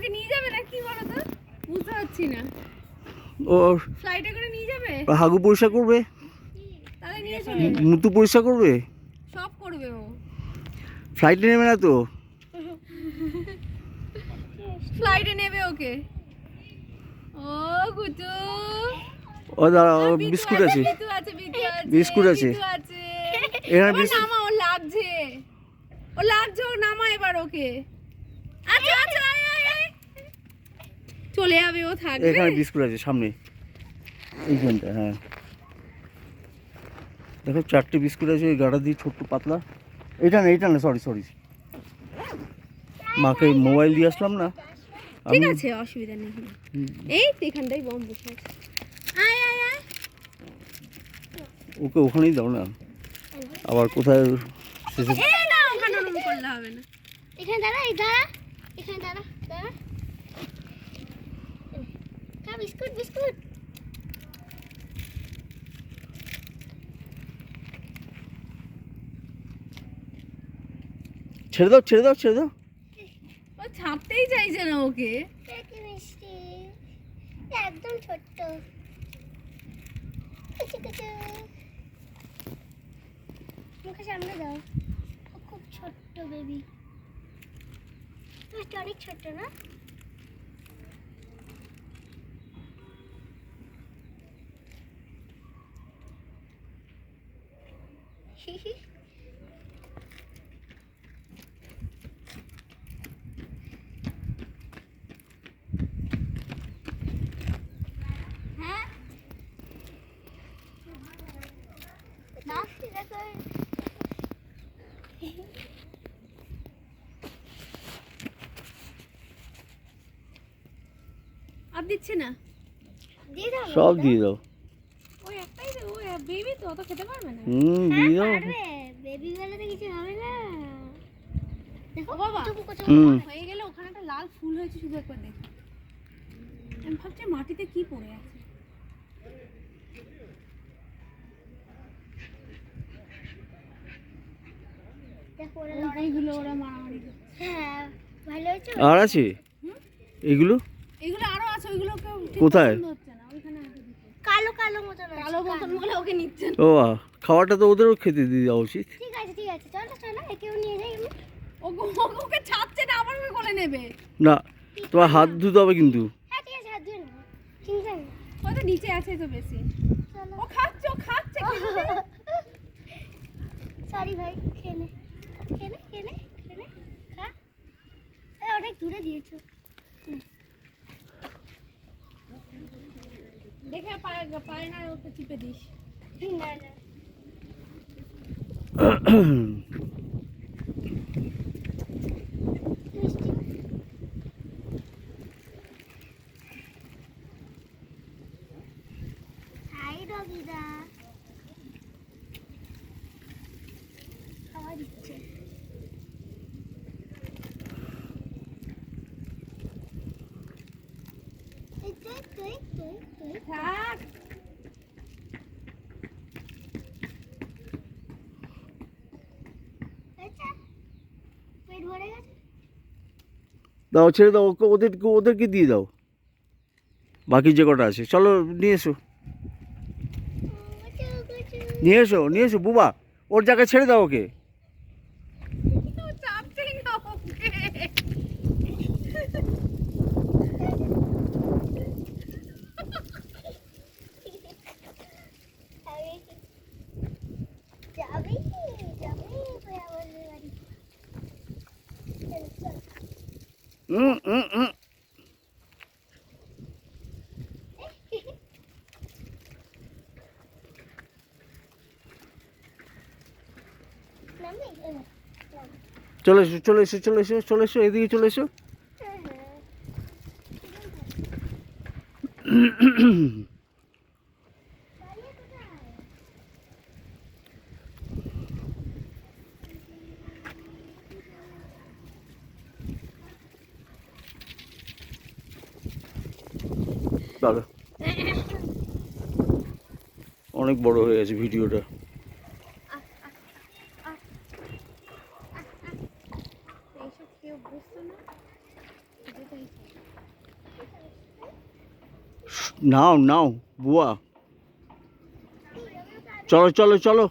ওকে নিয়ে যাবে না কি বলো তো, বুঝতে পারছি না। ও ফ্লাইটে করে নিয়ে যাবে, হাগু পরিষ্কার করবে, তাহলে নিয়ে চলে মুতু পরিষ্কার করবে, সব করবে ও। ফ্লাইটে নেবে না তো? ফ্লাইটে নেবে ওকে। ও গুটু, ও দাঁড়া, বিস্কুট আছে, বিটু আছে, বিটু আছে, বিস্কুট আছে। বিটু আছে। এখানে এবার নামা, ও লাগছে, ও লাগছে, ও নামা এবার ওকে। আচ্ছা আচ্ছা, আয় আয় আয়, চলে যাবে, ও থাকবে। এখানে বিস্কুট আছে সামনে, এইখানটা। হ্যাঁ দেখো 4টে বিস্কুট আছে, ওই গাড়া দিয়ে ছোট্ট পাতলা। এটা না, সরি সরি, মাকে মোবাইল দিয়ে আসলাম না ঠিক আমি। আছে, অসুবিধা নেই। এই তো এখানটাই বম বসে আছে। আয় আয় আয়, ওকে ওখানেই দাও না, আবার কোথায় শেষে। এই না, ওখানে ওরকম করলে হবে না। এখানে দাঁড়া, এই দাঁড়া, এখানে দাঁড়া, দাঁড়া। খা বিস্কুট, বিস্কুট। ছেড়ে দাও ছেড়ে দাও ছেড়ে দাও। ও ছাড়তেই চাইছে না ওকে। কি মিষ্টি, একদম ছোট্ট। কুচু কুচু, মুখে সামনে দাও। ও খুব ছোট্ট বেবি, অনেক ছোট্ট না? হ্যাঁ না, দেখো আর দিচ্ছে না, দিয়ে দাও। সব দিয়ে দাও। ওই একটাই তো, ও বেবি তো, অত খেতে পারবে না। দিয়ে দাও। বেবি বেলাতে কিছু হবে না। দেখো ও বাবা, কুচু কুচু। হয়ে গেলে ওখানে একটা লাল ফুল হয়েছে, শুধু একবার দেখো। আমি ভাবছি মাটিতে কি পড়ে আছে। দেখো ওরা এইগুলো ওরা মারামারি করছে। হ্যাঁ ভালো হয়েছে। আর আছে এগুলো? এগুলো আরো আছে, ওইগুলো কেউ ঠিক কোথায়? পছন্দ হচ্ছে না, ওইখানে আছে দুটো। কালো কালো মতন আছে, কালো মতন বলে ওকে নিচ্ছে না। ও খাওয়াটা তো ওদেরও খেতে দিয়ে দেওয়া উচিত। ঠিক আছে ঠিক আছে, চলো চলো, একেও নিয়ে যাই আমি। ওকে ছাড়ছে না, আবার ওকে কোলে নেবে। না, তোমার হাত ধুতে হবে কিন্তু। হ্যাঁ ঠিক আছে, হাত ধুয়ে নেবো, ঠিক আছে। ও তো নিচে আছে তো বেশি। চলো। ও খাচ্ছে, ও খাচ্ছে। সরি ভাই, খেলে খেলে খেলে খেলে খা। অনেক দূরে দিয়েছো। দেখে পায়ে না ওকে চিপে দিস। না না, মিষ্টি। হাই রবিদা, খাওয়া দিচ্ছে। এই তুই তুই তুই তুই থাক। আচ্ছা, পেট ভরে গেছে। দাও ছেড়ে দাও, ওদেরকে দিয়ে দাও, বাকি যে কটা আছে। চলো নিয়ে এসো, কুচু কুচু। নিয়ে এসো বুবা, ওর জায়গায় ছেড়ে দাও ওকে। ও চাপছেই না ওকে। যাবি যাবি তুই আমাদের বাড়ি। চল চল। নামবি? নাম। চলে এসো চলে এসো চলে এসো চলে এসো, এদিকে চলে এসো। হ্যাঁ হ্যাঁ। বাড়ি কোথায়? দাদা অনেক বড় হয়ে গেছে ভিডিওটা। এইসব কেউ বুঝতো না, যেটাই নাও নাও বুয়া, চলো চলো চলো।